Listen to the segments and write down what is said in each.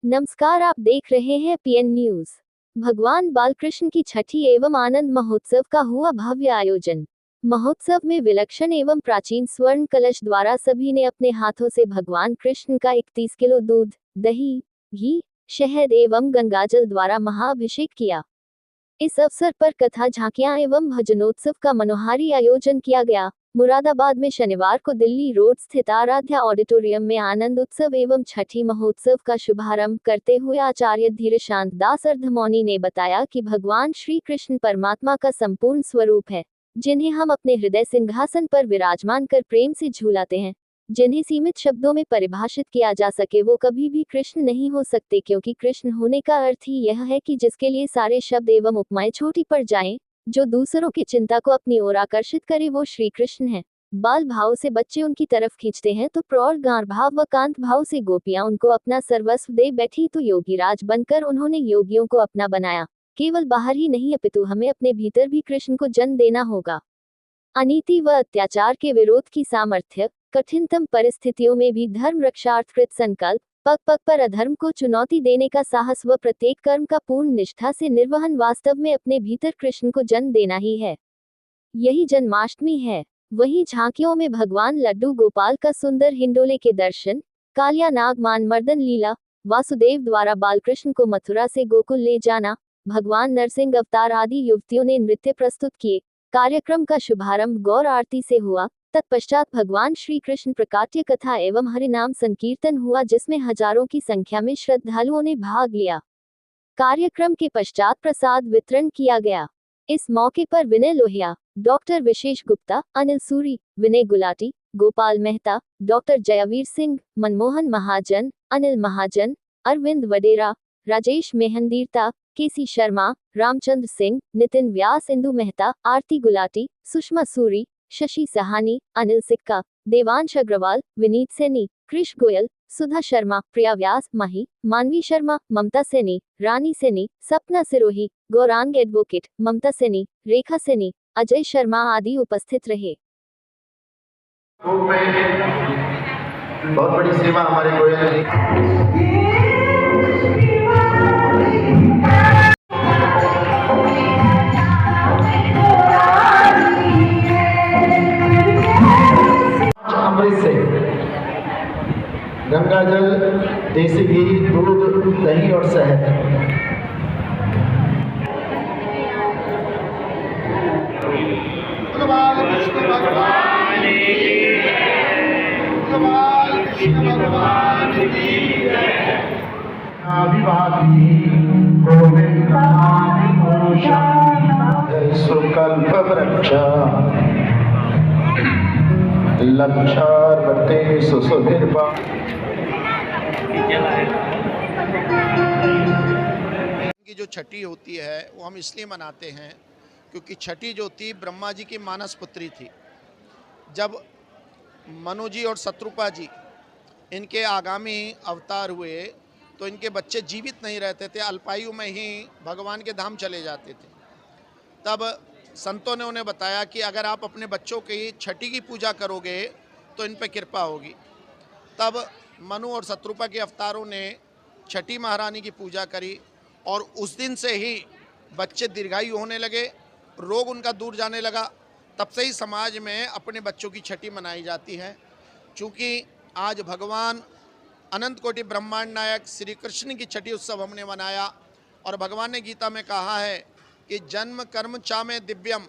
नमस्कार, आप देख रहे हैं पीएन न्यूज। भगवान बालकृष्ण की छठी एवं आनंद महोत्सव का हुआ भव्य आयोजन। महोत्सव में विलक्षण एवं प्राचीन स्वर्ण कलश द्वारा सभी ने अपने हाथों से भगवान कृष्ण का 31 किलो दूध, दही, घी, शहद एवं गंगाजल द्वारा महाअभिषेक किया। इस अवसर पर कथा, झांकियां एवं भजनोत्सव का मनोहारी आयोजन किया गया। मुरादाबाद में शनिवार को दिल्ली रोड स्थित आराध्या ऑडिटोरियम में आनंद उत्सव एवं छठी महोत्सव का शुभारंभ करते हुए आचार्य धीरशांत दास अर्धमौनी ने बताया कि भगवान श्री कृष्ण परमात्मा का संपूर्ण स्वरूप है, जिन्हें हम अपने हृदय सिंहासन पर विराजमान कर प्रेम से झूलाते हैं। जिन्हें सीमित शब्दों में परिभाषित किया जा सके वो कभी भी कृष्ण नहीं हो सकते, क्योंकि कृष्ण होने का अर्थ ही यह है कि जिसके लिए सारे शब्द एवं उपमाएं छोटी पड़ जाएं, जो दूसरों की चिंता को अपनी ओर आकर्षित करे, वो श्री कृष्ण है। बाल भाव से बच्चे उनकी तरफ खींचते हैं तो प्रौढ़ गार भाव व कांत भाव से गोपियां उनको अपना सर्वस्व दे बैठी, तो योगीराज बनकर उन्होंने योगियों को अपना बनाया। केवल बाहर ही नहीं अपितु हमें अपने भीतर भी कृष्ण को जन्म देना होगा। अनीति व अत्याचार के विरोध की सामर्थ्य, कठिनतम परिस्थितियों में भी धर्म रक्षार्थकृत संकल्प, पग पग पर अधर्म को चुनौती देने का साहस व प्रत्येक कर्म का पूर्ण निष्ठा से निर्वहन वास्तव में अपने भीतर कृष्ण को जन्म देना ही है। यही जन्माष्टमी है। वहीं झांकियों में भगवान लड्डू गोपाल का सुंदर हिंडोले के दर्शन, कालिया नाग मान मर्दन लीला, वासुदेव द्वारा बालकृष्ण को मथुरा से गोकुल ले जाना, भगवान नरसिंह अवतार आदि युवतियों ने नृत्य प्रस्तुत किए। कार्यक्रम का शुभारंभ गौर आरती से हुआ। तत्पश्चात भगवान श्री कृष्ण प्रकाट्य कथा एवं हरिनाम संकीर्तन हुआ, जिसमें हजारों की संख्या में श्रद्धालुओं ने भाग लिया। कार्यक्रम के पश्चात प्रसाद वितरण किया गया। इस मौके पर विनय लोहिया, डॉक्टर विशेष गुप्ता, अनिल सूरी, विनय गुलाटी, गोपाल मेहता, डॉक्टर जयवीर सिंह, मनमोहन महाजन, अनिल महाजन, अरविंद वडेरा, राजेश मेहंदीरता, केसी शर्मा, रामचंद्र सिंह, नितिन व्यास, इंदु मेहता, आरती गुलाटी, सुषमा सूरी, शशि सहानी, अनिल सिक्का, देवांश अग्रवाल, विनीत सैनी, कृष गोयल, सुधा शर्मा, प्रिया व्यास, माही, मानवी शर्मा, ममता सैनी, रानी सैनी, सपना सिरोही, गौरांग एडवोकेट, ममता सैनी, रेखा सैनी, अजय शर्मा आदि उपस्थित रहे। बहुत बड़ी सेवा हमारे गोयल जी। अमृत से गंगाजल, देसी घी, दूध, दही और शहद। कृष्ण भगवान की गोविंद सुकल्प वृक्ष लक्षार्वते सुसुभिर्वा। की जो छठी होती है वो हम इसलिए मनाते हैं क्योंकि छठी जो थी ब्रह्मा जी की मानस पुत्री थी। जब मनु जी और शत्रुपा जी इनके आगामी अवतार हुए तो इनके बच्चे जीवित नहीं रहते थे, अल्पायु में ही भगवान के धाम चले जाते थे। तब संतों ने उन्हें बताया कि अगर आप अपने बच्चों की छठी की पूजा करोगे तो इन पर कृपा होगी। तब मनु और शत्रुपा के अवतारों ने छठी महारानी की पूजा करी और उस दिन से ही बच्चे दीर्घायु होने लगे, रोग उनका दूर जाने लगा। तब से ही समाज में अपने बच्चों की छठी मनाई जाती है। चूँकि आज भगवान अनंत कोटि ब्रह्मांड नायक श्री कृष्ण की छठी उत्सव हमने मनाया और भगवान ने गीता में कहा है कि जन्म कर्म चा में दिव्यम,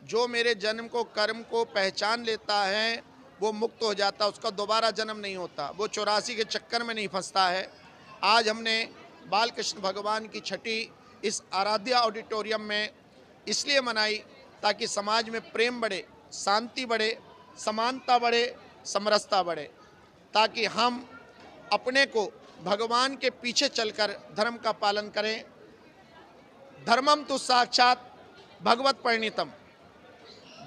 जो मेरे जन्म को कर्म को पहचान लेता है वो मुक्त हो जाता, उसका दोबारा जन्म नहीं होता, वो 84 के चक्कर में नहीं फंसता है। आज हमने बालकृष्ण भगवान की छठी इस आराध्या ऑडिटोरियम में इसलिए मनाई ताकि समाज में प्रेम बढ़े, शांति बढ़े, समानता बढ़े, समरसता बढ़े, ताकि हम अपने को भगवान के पीछे चलकर धर्म का पालन करें। धर्मम तो साक्षात भगवत परिणीतम।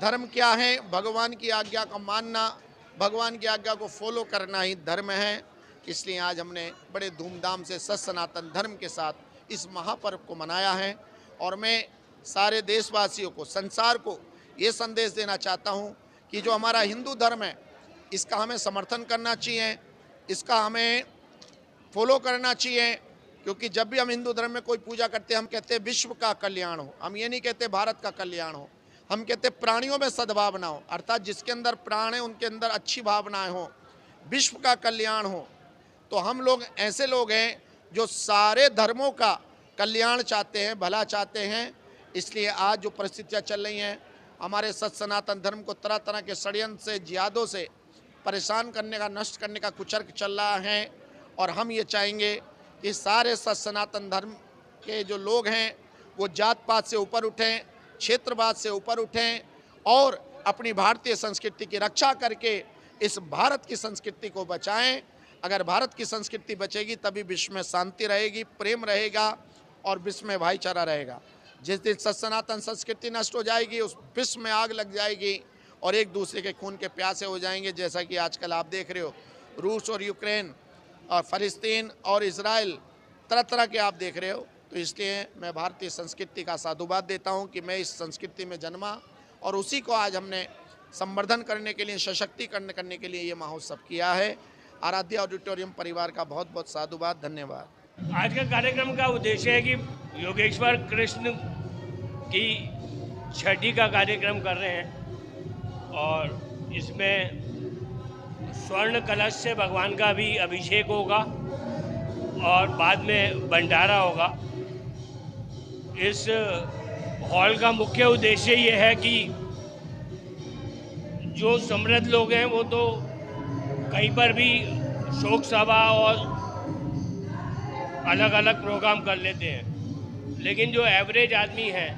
धर्म क्या है? भगवान की आज्ञा का मानना, भगवान की आज्ञा को फॉलो करना ही धर्म है। इसलिए आज हमने बड़े धूमधाम से सत सनातन धर्म के साथ इस महापर्व को मनाया है और मैं सारे देशवासियों को, संसार को ये संदेश देना चाहता हूँ कि जो हमारा हिंदू धर्म है इसका हमें समर्थन करना चाहिए, इसका हमें फॉलो करना चाहिए, क्योंकि जब भी हम हिंदू धर्म में कोई पूजा करते हैं हम कहते हैं विश्व का कल्याण हो। हम ये नहीं कहते भारत का कल्याण हो, हम कहते प्राणियों में सद्भावना हो, अर्थात जिसके अंदर प्राण है उनके अंदर अच्छी भावनाएं हो, विश्व का कल्याण हो। तो हम लोग ऐसे लोग हैं जो सारे धर्मों का कल्याण चाहते हैं, भला चाहते हैं। इसलिए आज जो परिस्थितियाँ चल रही हैं, हमारे सत सनातन धर्म को तरह तरह के षड्यंत्र से, जिहादों से परेशान करने का, नष्ट करने का कुचर्क चल रहा है। और हम ये चाहेंगे कि सारे सत सनातन धर्म के जो लोग हैं वो जात पात से ऊपर उठें, क्षेत्रवाद से ऊपर उठें और अपनी भारतीय संस्कृति की रक्षा करके इस भारत की संस्कृति को बचाएं। अगर भारत की संस्कृति बचेगी तभी विश्व में शांति रहेगी, प्रेम रहेगा और विश्व में भाईचारा रहेगा। जिस दिन सत सनातन संस्कृति नष्ट हो जाएगी उस विश्व में आग लग जाएगी और एक दूसरे के खून के प्यासे हो जाएंगे। जैसा कि आजकल आप देख रहे हो, रूस और यूक्रेन और फ़लस्तीन और इजराइल, तरह तरह के आप देख रहे हो। तो इसलिए मैं भारतीय संस्कृति का साधुवाद देता हूं कि मैं इस संस्कृति में जन्मा और उसी को आज हमने संवर्धन करने के लिए, सशक्तिकरण करने के लिए ये महोत्सव किया है। आराध्या ऑडिटोरियम परिवार का बहुत बहुत साधुवाद, धन्यवाद। आज का कार्यक्रम का उद्देश्य है कि योगेश्वर कृष्ण की छठी का कार्यक्रम कर रहे हैं और इसमें स्वर्ण कलश से भगवान का भी अभिषेक होगा और बाद में भंडारा होगा। इस हॉल का मुख्य उद्देश्य ये है कि जो समृद्ध लोग हैं वो तो कहीं पर भी शोक सभा और अलग अलग प्रोग्राम कर लेते हैं, लेकिन जो एवरेज आदमी है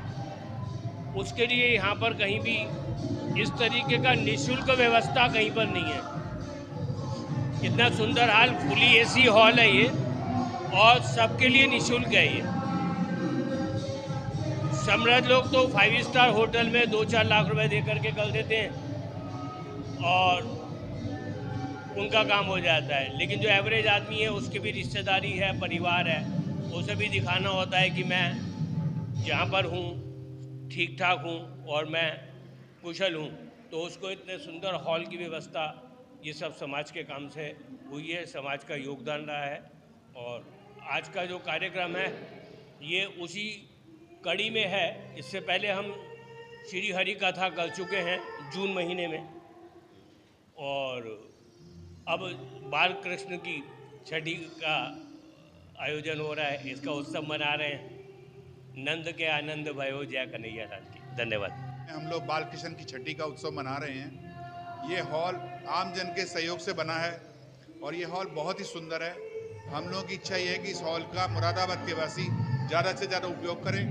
उसके लिए यहाँ पर कहीं भी इस तरीके का निःशुल्क व्यवस्था कहीं पर नहीं है। इतना सुंदर हॉल, फुली एसी हॉल है ये और सबके लिए निःशुल्क है ये। समृद्ध लोग तो 5 स्टार होटल में 2-4 लाख रुपए दे करके कर देते हैं और उनका काम हो जाता है, लेकिन जो एवरेज आदमी है उसकी भी रिश्तेदारी है, परिवार है, उसे भी दिखाना होता है कि मैं जहाँ पर हूँ ठीक ठाक हूँ और मैं कुशल हूँ। तो उसको इतने सुंदर हॉल की व्यवस्था ये सब समाज के काम से हुई है, समाज का योगदान रहा है। और आज का जो कार्यक्रम है ये उसी कड़ी में है। इससे पहले हम श्री हरि कथा कर चुके हैं जून महीने में और अब बाल कृष्ण की छठी का आयोजन हो रहा है, इसका उत्सव मना रहे हैं। नंद के आनंद भयो जय कन्हैया लाल की। धन्यवाद। हम लोग बाल कृष्ण की छठी का उत्सव मना रहे हैं। ये हॉल आम जन के सहयोग से बना है और ये हॉल बहुत ही सुंदर है। हम लोगों की इच्छा ये है कि इस हॉल का मुरादाबाद के वासी ज़्यादा से ज़्यादा उपयोग करें,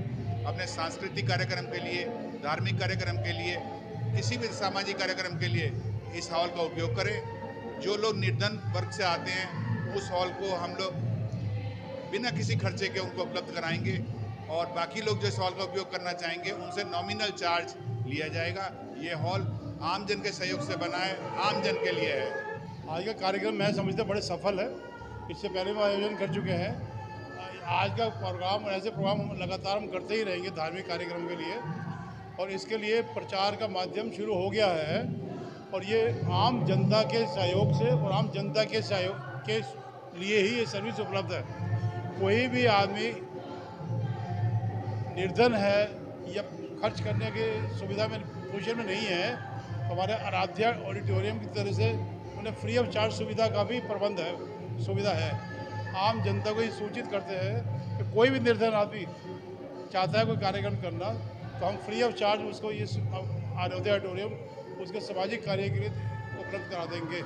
अपने सांस्कृतिक कार्यक्रम के लिए, धार्मिक कार्यक्रम के लिए, किसी भी सामाजिक कार्यक्रम के लिए इस हॉल का उपयोग करें। जो लोग निर्धन वर्ग से आते हैं उस हॉल को हम लोग बिना किसी खर्चे के उनको उपलब्ध कराएंगे और बाकी लोग जो इस हॉल का उपयोग करना चाहेंगे उनसे नॉमिनल चार्ज लिया जाएगा। ये हॉल आम जन के सहयोग से बना है, आम जन के लिए है। आज का कार्यक्रम मैं समझता बड़े सफल है। इससे पहले भी आयोजन कर चुके हैं। आज का प्रोग्राम, ऐसे प्रोग्राम लगातार हम करते ही रहेंगे धार्मिक कार्यक्रम के लिए और इसके लिए प्रचार का माध्यम शुरू हो गया है और ये आम जनता के सहयोग से और आम जनता के सहयोग के लिए ही ये सर्विस उपलब्ध है। कोई भी आदमी निर्धन है या खर्च करने की सुविधा में पोजीशन में नहीं है, हमारे आराध्या ऑडिटोरियम की तरफ से उन्हें फ्री ऑफ चार्ज सुविधा का भी प्रबंध है, सुविधा है। आम जनता को ये सूचित करते हैं कि कोई भी निर्धन आदमी चाहता है कोई कार्यक्रम करना तो हम फ्री ऑफ चार्ज उसको ये आराध्या ऑडिटोरियम उसके सामाजिक कार्य के लिए उपलब्ध करा देंगे।